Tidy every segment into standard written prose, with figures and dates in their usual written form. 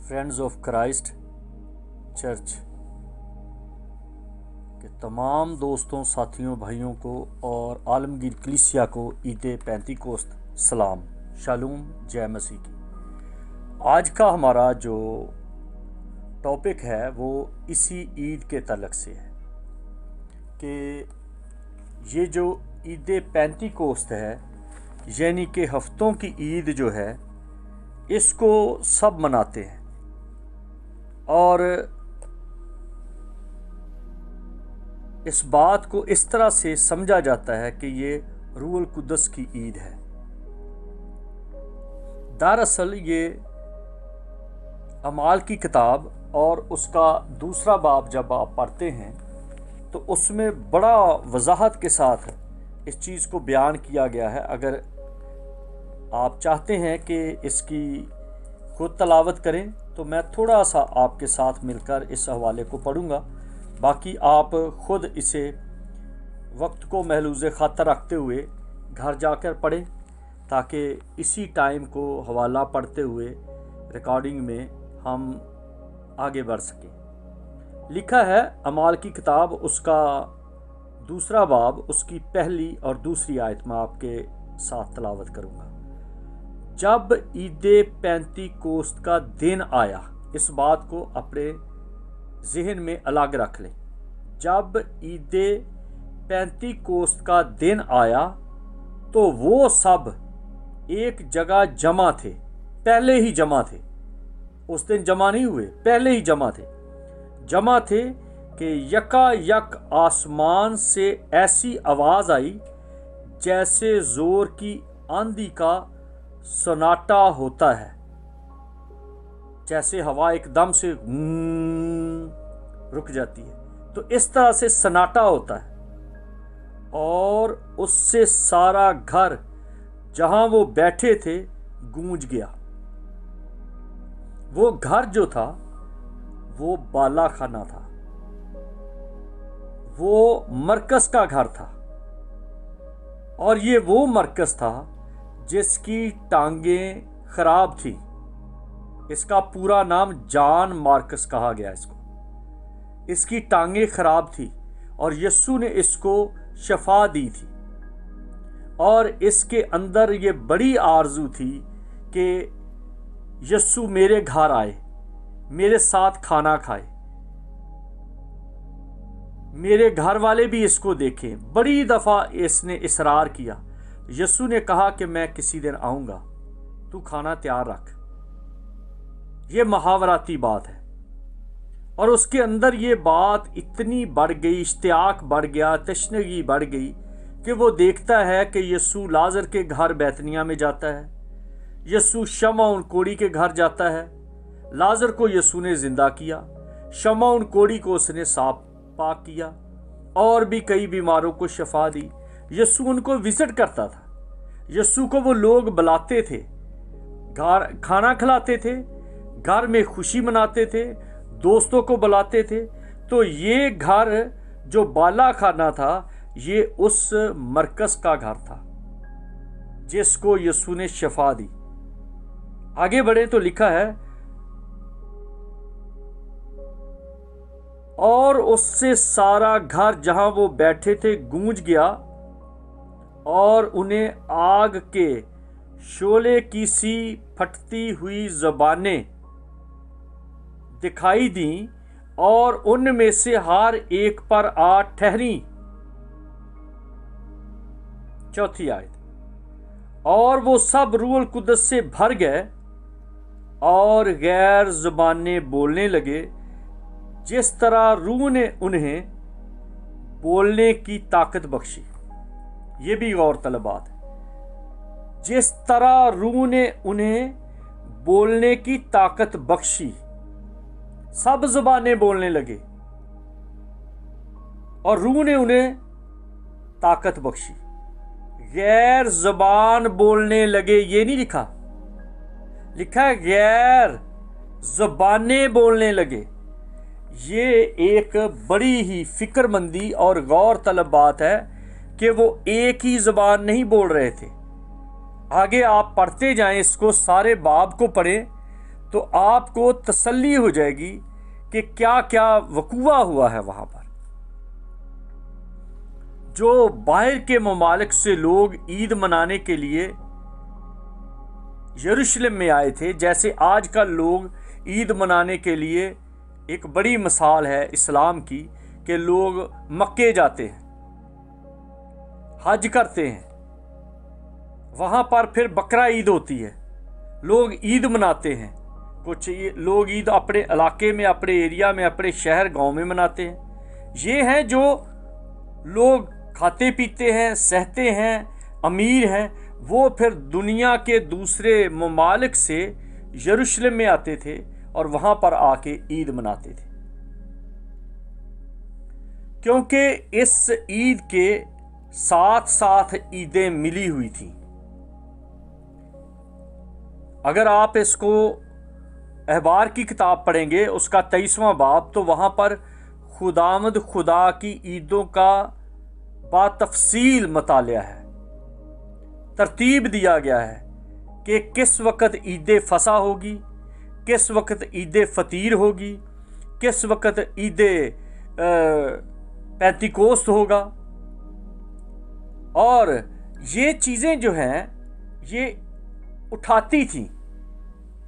Friends of Christ church के तमाम दोस्तों, साथियों, भाइयों को और आलमगीर कलीसिया को ईद पेंतीकोस्त सलाम, शालूम, जय मसीह की। आज का हमारा जो टॉपिक है वो इसी ईद के तल्लक से है कि ये जो ईद पेंतीकोस्त है यानी कि हफ्तों की ईद जो है, इसको सब मनाते हैं और इस बात को इस तरह से समझा जाता है कि ये रूहुल कुद्दस की ईद है। दरअसल ये अमाल की किताब और उसका दूसरा बाब जब आप पढ़ते हैं तो उसमें बड़ा वजाहत के साथ इस चीज़ को बयान किया गया है। अगर आप चाहते हैं कि इसकी खुद तलावत करें तो मैं थोड़ा सा आपके साथ मिलकर इस हवाले को पढ़ूंगा, बाकी आप ख़ुद इसे वक्त को महलूज़ ख़ातर रखते हुए घर जाकर पढ़ें ताकि इसी टाइम को हवाला पढ़ते हुए रिकॉर्डिंग में हम आगे बढ़ सकें। लिखा है अमाल की किताब, उसका दूसरा बाब, उसकी पहली और दूसरी आयत में आपके साथ तलावत करूँगा। जब ईद पेंतीकोस्त का दिन आया, इस बात को अपने जहन में अलग रख लें। जब ईद पेंतीकोस्त का दिन आया तो वो सब एक जगह जमा थे, पहले ही जमा थे। उस दिन जमा नहीं हुए, पहले ही जमा थे कि यकायक आसमान से ऐसी आवाज़ आई जैसे ज़ोर की आंधी का सन्नाटा होता है, जैसे हवा एकदम से रुक जाती है, तो इस तरह से सन्नाटा होता है। और उससे सारा घर जहां वो बैठे थे गूंज गया। वो घर जो था वो बाला खाना था, वो मरकज का घर था और ये वो मरकज था जिसकी टांगें खराब थी। इसका पूरा नाम जॉन मार्कस कहा गया इसको। इसकी टांगें खराब थी और यीशु ने इसको शफा दी थी और इसके अंदर ये बड़ी आरजू थी कि यीशु मेरे घर आए, मेरे साथ खाना खाए, मेरे घर वाले भी इसको देखें। बड़ी दफ़ा इसने इसरार किया। यीशु ने कहा कि मैं किसी दिन आऊँगा, तू खाना तैयार रख। ये मुहावराती बात है और उसके अंदर ये बात इतनी बढ़ गई, इश्तियाक बढ़ गया, तशनगी बढ़ गई कि वो देखता है कि यीशु लाजर के घर बैतनिया में जाता है, यीशु शमौन कोढ़ी के घर जाता है। लाजर को यीशु ने ज़िंदा किया, शमौन कोढ़ी को उसने साफ पाक किया और भी कई बीमारों को शफा दी। यीशु उनको विजिट करता था, यीशु को वो लोग बुलाते थे, घर खाना खिलाते थे, घर में खुशी मनाते थे, दोस्तों को बुलाते थे। तो ये घर जो बाला खाना था ये उस मरकज का घर था जिसको यीशु ने शफा दी। आगे बढ़े तो लिखा है, और उससे सारा घर जहां वो बैठे थे गूंज गया और उन्हें आग के शोले की सी फटती हुई ज़बानें दिखाई दी और उनमें से हर एक पर आ ठहरी। चौथी आयत, और वो सब रूहुल कुद्दस से भर गए और गैर ज़बानें बोलने लगे जिस तरह रूह ने उन्हें बोलने की ताकत बख्शी। ये भी गौर तलब बात है। जिस तरह रूह ने उन्हें बोलने की ताकत बख्शी, सब ज़बानें बोलने लगे और रूह ने उन्हें ताकत बख्शी। गैर ज़बान बोलने लगे, ये नहीं लिखा, लिखा है गैर ज़बानें बोलने लगे। ये एक बड़ी ही फिक्रमंदी और गौर तलब बात है कि वो एक ही ज़बान नहीं बोल रहे थे। आगे आप पढ़ते जाएं, इसको सारे बाब को पढ़ें تو آپ کو تسلی ہو جائے گی کہ کیا کیا وقوع ہوا ہے وہاں پر۔ جو باہر کے ممالک سے لوگ عید منانے کے لیے یروشلم میں آئے تھے، جیسے آج کل لوگ عید منانے کے لیے، ایک بڑی مثال ہے اسلام کی کہ لوگ مکے جاتے ہیں، حج کرتے ہیں، وہاں پر پھر بقرہ عید ہوتی ہے، لوگ عید مناتے ہیں۔ کچھ لوگ عید اپنے علاقے میں، اپنے ایریا میں، اپنے شہر گاؤں میں مناتے ہیں۔ یہ ہیں جو لوگ کھاتے پیتے ہیں، سہتے ہیں، امیر ہیں، وہ پھر دنیا کے دوسرے ممالک سے یروشلم میں آتے تھے اور وہاں پر آ کے عید مناتے تھے، کیونکہ اس عید کے ساتھ ساتھ عیدیں ملی ہوئی تھیں۔ اگر آپ اس کو احبار کی کتاب پڑھیں گے، اس کا 23واں باب، تو وہاں پر خداوند خدا کی عیدوں کا باتفصیل مطالعہ ہے، ترتیب دیا گیا ہے کہ کس وقت عید فصح ہوگی، کس وقت عید فطیر ہوگی، کس وقت عید پینتیکوست ہوگا۔ اور یہ چیزیں جو ہیں یہ اٹھاتی تھیں،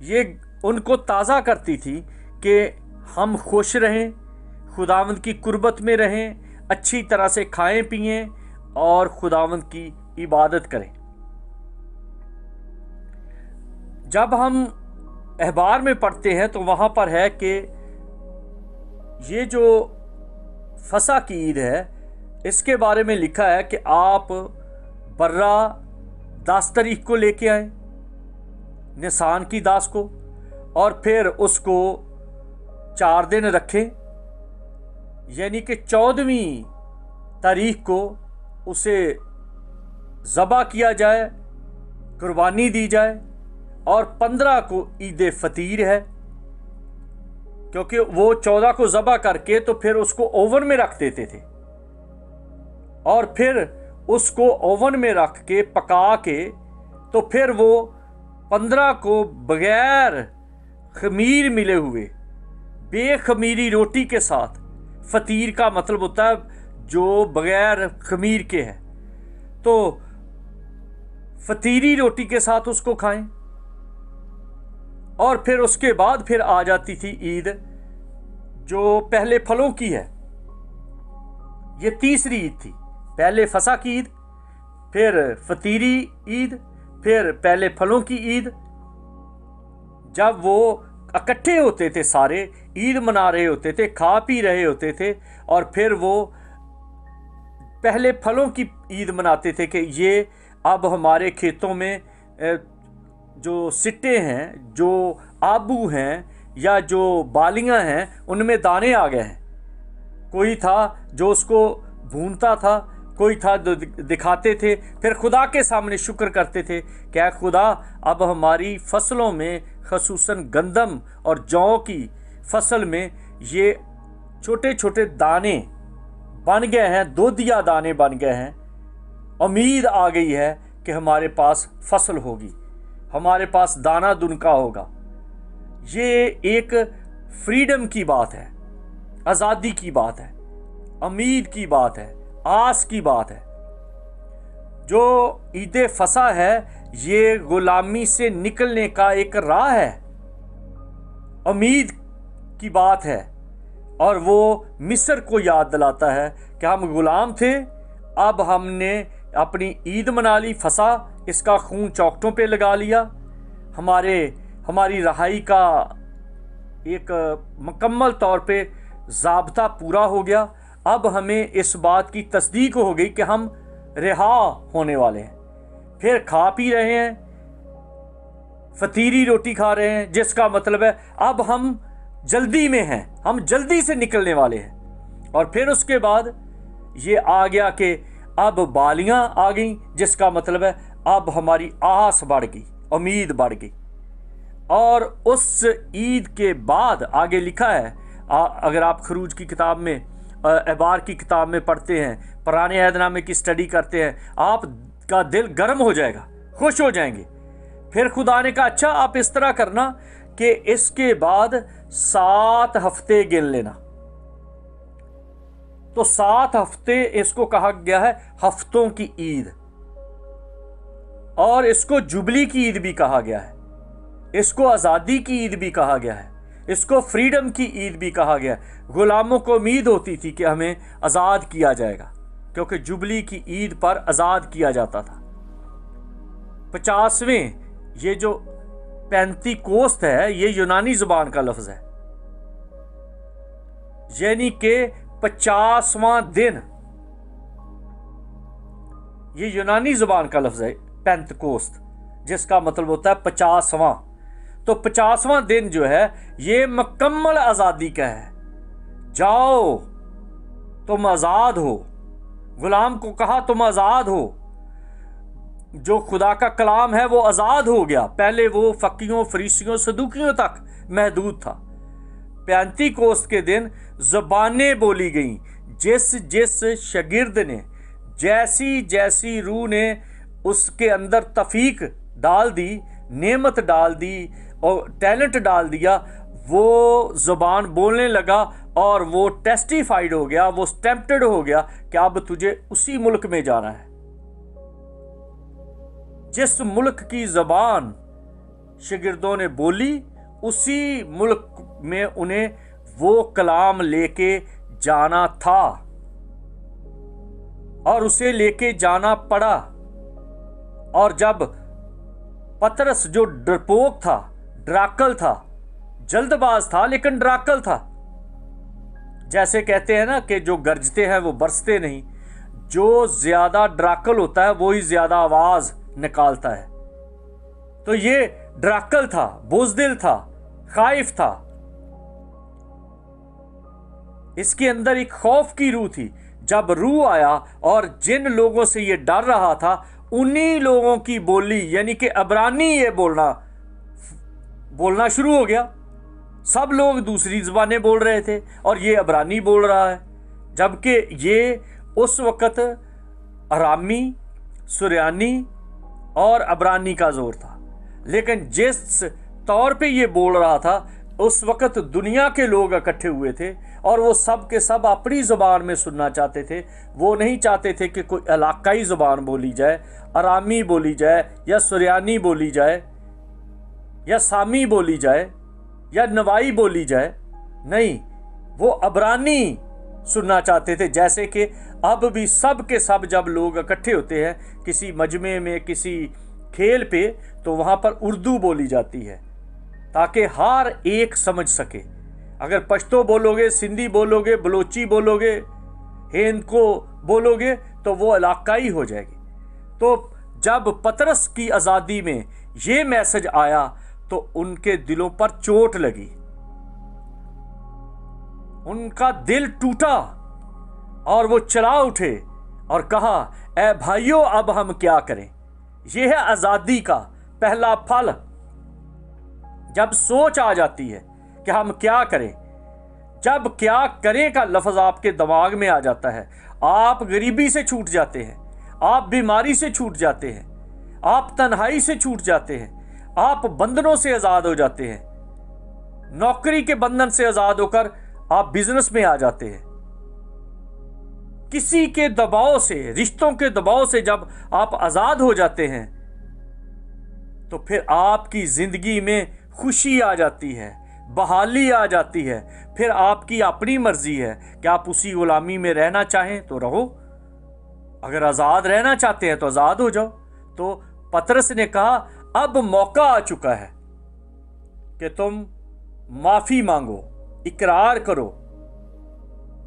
یہ ان کو تازہ کرتی تھی کہ ہم خوش رہیں، خداوند کی قربت میں رہیں، اچھی طرح سے کھائیں پئیں اور خداوند کی عبادت کریں۔ جب ہم احبار میں پڑھتے ہیں تو وہاں پر ہے کہ یہ جو فصح کی عید ہے، اس کے بارے میں لکھا ہے کہ آپ برہ 10 تاریخ کو لے کے آئیں، نسان کی 10 کو، اور پھر اس کو 4 دن رکھیں، یعنی کہ 14ویں تاریخ کو اسے ذبح کیا جائے، قربانی دی جائے، اور 15 کو عید فطیر ہے، کیونکہ وہ 14 کو ذبح کر کے تو پھر اس کو اوون میں رکھ دیتے تھے، اور پھر اس کو اوون میں رکھ کے پکا کے تو پھر وہ 15 کو بغیر خمیر ملے ہوئے بے خمیری روٹی کے ساتھ، فطیر کا مطلب ہوتا ہے جو بغیر خمیر کے ہے، تو فطیری روٹی کے ساتھ اس کو کھائیں۔ اور پھر اس کے بعد پھر آ جاتی تھی عید جو پہلے پھلوں کی ہے، یہ تیسری عید تھی، پہلے فصح کی عید، پھر فطیری عید، پھر پہلے پھلوں کی عید۔ جب وہ اکٹھے ہوتے تھے، سارے عید منا رہے ہوتے تھے، کھا پی رہے ہوتے تھے، اور پھر وہ پہلے پھلوں کی عید مناتے تھے کہ یہ اب ہمارے کھیتوں میں جو سٹے ہیں، جو آبو ہیں یا جو بالیاں ہیں، ان میں دانے آ گئے ہیں۔ کوئی تھا جو اس کو بھونتا تھا، کوئی تھا دکھاتے تھے، پھر خدا کے سامنے شکر کرتے تھے کہ اے خدا، اب ہماری فصلوں میں خصوصاً گندم اور جوں کی فصل میں یہ چھوٹے چھوٹے دانے بن گئے ہیں، دودیا دانے بن گئے ہیں، امید آ گئی ہے کہ ہمارے پاس فصل ہوگی، ہمارے پاس دانہ دنکا ہوگا۔ یہ ایک فریڈم کی بات ہے، آزادی کی بات ہے، امید کی بات ہے، آس کی بات ہے۔ جو عید فصح ہے یہ غلامی سے نکلنے کا ایک راہ ہے، امید کی بات ہے، اور وہ مصر کو یاد دلاتا ہے کہ ہم غلام تھے، اب ہم نے اپنی عید منا لی، فصح، اس کا خون چوکٹوں پہ لگا لیا، ہماری رہائی کا ایک مکمل طور پہ ضابطہ پورا ہو گیا۔ اب ہمیں اس بات کی تصدیق ہو گئی کہ ہم رہا ہونے والے ہیں۔ پھر کھا پی رہے ہیں، فطیری روٹی کھا رہے ہیں، جس کا مطلب ہے اب ہم جلدی میں ہیں، ہم جلدی سے نکلنے والے ہیں۔ اور پھر اس کے بعد یہ آ گیا کہ اب بالیاں آ گئیں، جس کا مطلب ہے اب ہماری آس بڑھ گئی، امید بڑھ گئی۔ اور اس عید کے بعد آگے لکھا ہے، اگر آپ خروج کی کتاب میں، احبار کی کتاب میں پڑھتے ہیں، پرانے عہد نامے کی سٹڈی کرتے ہیں، آپ کا دل گرم ہو جائے گا، خوش ہو جائیں گے۔ پھر خدا نے کہا اچھا آپ اس طرح کرنا کہ اس کے بعد 7 ہفتے گن لینا. تو 7 ہفتے اس کو کہا گیا ہے ہفتوں کی عید، اور اس کو جبلی کی عید بھی کہا گیا ہے، اس کو آزادی کی عید بھی کہا گیا ہے، اس کو فریڈم کی عید بھی کہا گیا ہے. غلاموں کو امید ہوتی تھی کہ ہمیں آزاد کیا جائے گا، کیونکہ جبلی کی عید پر آزاد کیا جاتا تھا. 50ویں، یہ جو پینتی کوست ہے یہ یونانی زبان کا لفظ ہے، یعنی کہ 50واں دن، یہ یونانی زبان کا لفظ ہے پینت کوست، جس کا مطلب ہوتا ہے 50واں. تو 50واں دن جو ہے یہ مکمل آزادی کا ہے. جاؤ تم آزاد ہو، غلام کو کہا تم آزاد ہو. جو خدا کا کلام ہے وہ آزاد ہو گیا. پہلے وہ فقیوں، فریسیوں، صدوقیوں تک محدود تھا. پینتی کوست کے دن زبانیں بولی گئیں. جس جس شاگرد نے، جیسی جیسی روح نے اس کے اندر توفیق ڈال دی، نعمت ڈال دی اور ٹیلنٹ ڈال دیا، وہ زبان بولنے لگا اور وہ ٹیسٹیفائیڈ ہو گیا، وہ سٹیمپٹڈ ہو گیا کہ اب تجھے اسی ملک میں جانا ہے. جس ملک کی زبان شاگردوں نے بولی، اسی ملک میں انہیں وہ کلام لے کے جانا تھا اور اسے لے کے جانا پڑا. اور جب پطرس جو ڈرپوک تھا، ڈراکل تھا، جلد باز تھا لیکن ڈراکل تھا، جیسے کہتے ہیں نا کہ جو گرجتے ہیں وہ برستے نہیں، جو زیادہ ڈراکل ہوتا ہے وہی زیادہ آواز نکالتا ہے. تو یہ ڈراکل تھا، بزدل تھا، خائف تھا. اس کے اندر ایک خوف کی روح تھی. جب روح آیا اور جن لوگوں سے یہ ڈر رہا تھا انہی لوگوں کی بولی، یعنی کہ عبرانی یہ بولنا شروع ہو گیا. سب لوگ دوسری زبانیں بول رہے تھے اور یہ عبرانی بول رہا ہے، جبکہ یہ اس وقت ارامی، سریانی اور عبرانی کا زور تھا. لیکن جس طور پہ یہ بول رہا تھا اس وقت دنیا کے لوگ اکٹھے ہوئے تھے اور وہ سب کے سب اپنی زبان میں سننا چاہتے تھے. وہ نہیں چاہتے تھے کہ کوئی علاقائی زبان بولی جائے، ارامی بولی جائے یا سریانی بولی جائے یا سامی بولی جائے یا نوائی بولی جائے. نہیں، وہ عبرانی سننا چاہتے تھے. جیسے کہ اب بھی سب کے سب جب لوگ اکٹھے ہوتے ہیں کسی مجمع میں، کسی کھیل پہ، تو وہاں پر اردو بولی جاتی ہے تاکہ ہر ایک سمجھ سکے. اگر پشتو بولو گے، سندھی بولو گے، بلوچی بولو گے، ہند کو بولو گے تو وہ علاقائی ہو جائے گی. تو جب پطرس کی آزادی میں یہ میسج آیا تو ان کے دلوں پر چوٹ لگی، ان کا دل ٹوٹا اور وہ چلا اٹھے اور کہا اے بھائیو اب ہم کیا کریں. یہ ہے آزادی کا پہلا پھل. جب سوچ آ جاتی ہے کہ ہم کیا کریں، جب کیا کریں کا لفظ آپ کے دماغ میں آ جاتا ہے، آپ غریبی سے چھوٹ جاتے ہیں، آپ بیماری سے چھوٹ جاتے ہیں، آپ تنہائی سے چھوٹ جاتے ہیں، آپ بندنوں سے آزاد ہو جاتے ہیں، نوکری کے بندھن سے آزاد ہو کر آپ بزنس میں آ جاتے ہیں. کسی کے دباؤ سے، رشتوں کے دباؤ سے جب آپ آزاد ہو جاتے ہیں تو پھر آپ کی زندگی میں خوشی آ جاتی ہے، بحالی آ جاتی ہے. پھر آپ کی اپنی مرضی ہے کہ آپ اسی غلامی میں رہنا چاہیں تو رہو، اگر آزاد رہنا چاہتے ہیں تو آزاد ہو جاؤ. تو پطرس نے کہا اب موقع آ چکا ہے کہ تم معافی مانگو، اقرار کرو.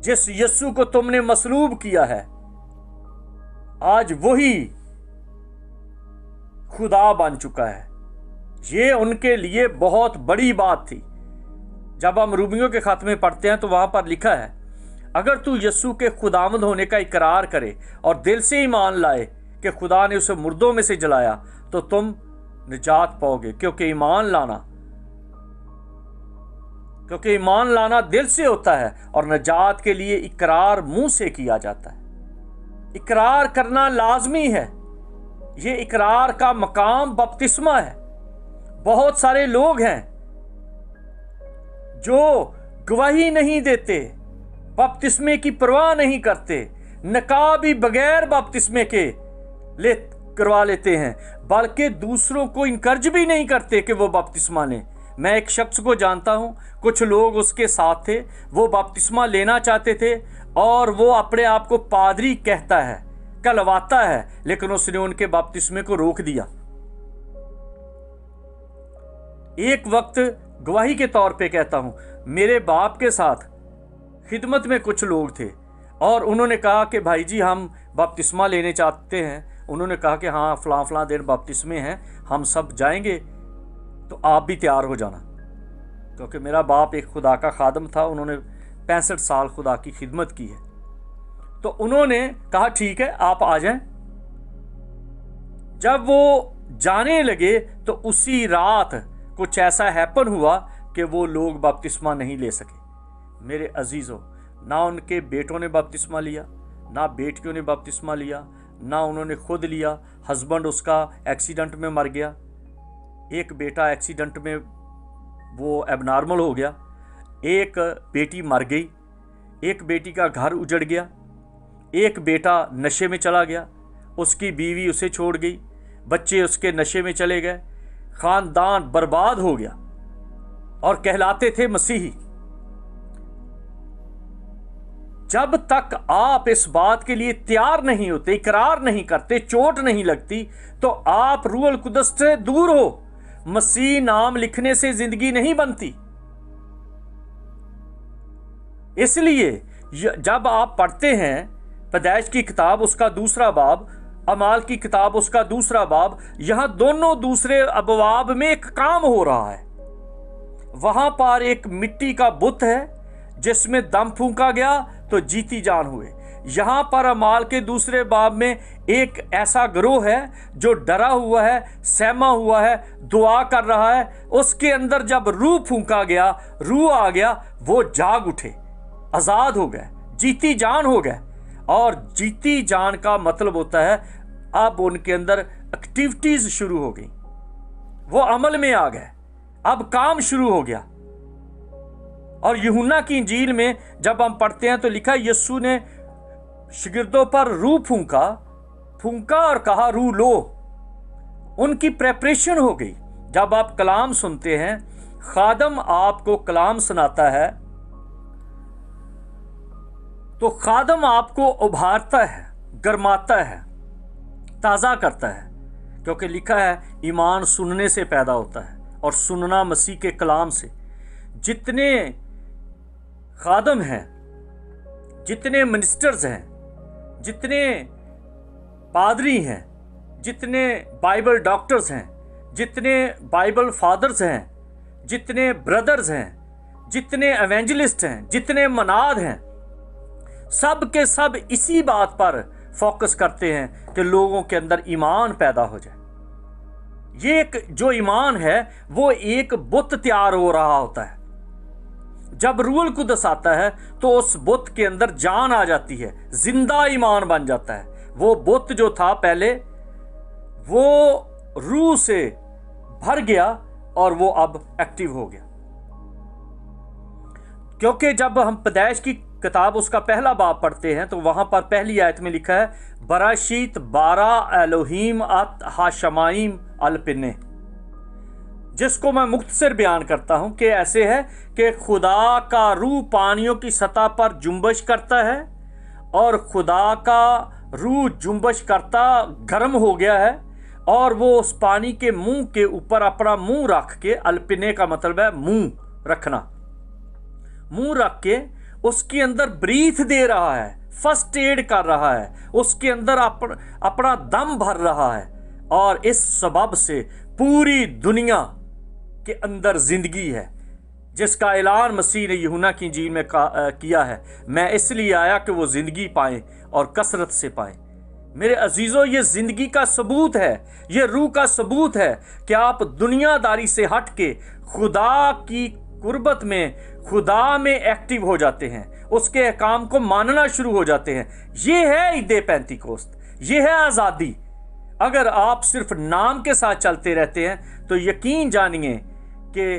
جس یسوع کو تم نے مصلوب کیا ہے آج وہی خدا بن چکا ہے. یہ ان کے لیے بہت بڑی بات تھی. جب ہم رومیوں کے خط میں پڑھتے ہیں تو وہاں پر لکھا ہے اگر تو یسوع کے خداوند ہونے کا اقرار کرے اور دل سے ایمان لائے کہ خدا نے اسے مردوں میں سے جلایا تو تم نجات پاؤ گے. کیونکہ ایمان لانا دل سے ہوتا ہے اور نجات کے لیے اقرار منہ سے کیا جاتا ہے. اقرار کرنا لازمی ہے. یہ اقرار کا مقام بپتسمہ ہے. بہت سارے لوگ ہیں जो गवाही नहीं देते, बपतिस्मे की परवाह नहीं करते, नकाब भी बगैर बपतिस्मे के करवा लेते हैं, बल्कि दूसरों को इनकर्ज भी नहीं करते कि वो बपतिस्मा लें। मैं एक शख्स को जानता हूँ, कुछ लोग उसके साथ थे, वो बपतिस्मा लेना चाहते थे और वो अपने आप को पादरी कहता है, कहलवाता है, लेकिन उसने उनके बपतिस्मे को रोक दिया। एक वक्त गवाही के तौर पे कहता हूँ, मेरे बाप के साथ खिदमत में कुछ लोग थे और उन्होंने कहा कि भाई जी हम बपतिस्मा लेने चाहते हैं। उन्होंने कहा कि हाँ फलां दिन बपतिस्मे हैं, हम सब जाएंगे, तो आप भी तैयार हो जाना। क्योंकि मेरा बाप एक खुदा का खादम था, उन्होंने 65 साल खुदा की खिदमत की है। तो उन्होंने कहा ठीक है आप आ जाएं। जब वो जाने लगे तो उसी रात कुछ ऐसा हैपन हुआ कि वो लोग बपतिस्मा नहीं ले सके। मेरे अजीज़ों, ना उनके बेटों ने बपतिस्मा लिया, ना बेटियों ने बपतिस्मा लिया, ना उन्होंने खुद लिया। हस्बैंड उसका एक्सीडेंट में मर गया, एक बेटा एक्सीडेंट में वो एबनॉर्मल हो गया, एक बेटी मर गई, एक बेटी का घर उजड़ गया, एक बेटा नशे में चला गया, उसकी बीवी उसे छोड़ गई, बच्चे उसके नशे में चले गए, ख़ानदान बर्बाद हो गया और कहलाते थे मसीही। जब तक आप इस बात के लिए तैयार नहीं होते, इकरार नहीं करते, चोट नहीं लगती, तो आप रूहुल कुदस से दूर हो। मसीह नाम लिखने से जिंदगी नहीं बनती। इसलिए जब आप पढ़ते हैं पैदाइश की किताब उसका 2 बाब, अमाल की किताब उसका 2 बाब, यहां दोनों दूसरे अबवाब में एक काम हो रहा है। वहां पर एक मिट्टी का बुत है जिसमें दम फूंका गया तो जीती जान हुए। यहां पर अमाल के 2 बाब में एक ऐसा गिरोह है जो डरा हुआ है, सहमा हुआ है, दुआ कर रहा है। उसके अंदर जब रूह फूंका गया, रूह आ गया, वो जाग उठे, आजाद हो गए, जीती जान हो गए। और जीती जान का मतलब होता है अब उनके अंदर एक्टिविटीज शुरू हो गई, वो अमल में आ गए, अब काम शुरू हो गया। और यूहन्ना की इंजील में जब हम पढ़ते हैं तो लिखा यीशु ने शिगिर्दों पर रूह फूंका और कहा रूह लो। उनकी प्रेपरेशन हो गई। जब आप कलाम सुनते हैं, खादम आपको कलाम सुनाता है तो खादम आपको उभारता है, गरमाता है, ताज़ा करता है। क्योंकि लिखा है ईमान सुनने से पैदा होता है और सुनना मसीह के कलाम से। जितने खादम हैं, जितने मिनिस्टर्स हैं, जितने पादरी हैं, जितने बाइबल डॉक्टर्स हैं, जितने बाइबल फादर्स हैं, जितने ब्रदर्स हैं, जितने एवेंजलिस्ट हैं, जितने मनाद हैं, सब के सब इसी बात पर फोकस करते हैं कि लोगों के अंदर ईमान पैदा हो जाए। ये एक जो ईमान है वो एक बुत तैयार हो रहा होता है। जब रूहुल कुदस आता है तो उस बुत के अंदर जान आ जाती है, जिंदा ईमान बन जाता है। वो बुत जो था पहले वो रूह से भर गया और वो अब एक्टिव हो गया। क्योंकि जब हम पैदाइश की किताब उसका 1 बाब पढ़ते हैं तो वहां पर पहली आयत में लिखा है बराशीत 12 एलोहीम अत हाशमाइम अलपिने, जिसको मैं मुख्तसर बयान करता हूं कि ऐसे है कि खुदा का रूह पानियों की सतह पर जुम्बश करता है और खुदा का रूह जुम्बश करता गर्म हो गया है और वो उस पानी के मुंह के ऊपर अपना मुंह रख के, अल्पिने का मतलब है मुंह रखना, मुंह रख के उसके अंदर ब्रीथ दे रहा है, फर्स्ट एड कर रहा है, उसके अंदर अपना दम भर रहा है। और इस सबब से पूरी दुनिया के अंदर जिंदगी है, जिसका ऐलान मसीह ने यूहन्ना की इंजील में किया है, मैं इसलिए आया कि वो जिंदगी पाएं और कसरत से पाएं। मेरे अजीजों, ये जिंदगी का सबूत है, ये रूह का सबूत है कि आप दुनियादारी से हट के खुदा की कुर्बत में, खुदा में एक्टिव हो जाते हैं, उसके अहकाम को मानना शुरू हो जाते हैं। ये है ईद पेंतीकोस्त, ये है आज़ादी। अगर आप सिर्फ नाम के साथ चलते रहते हैं तो यकीन जानिए कि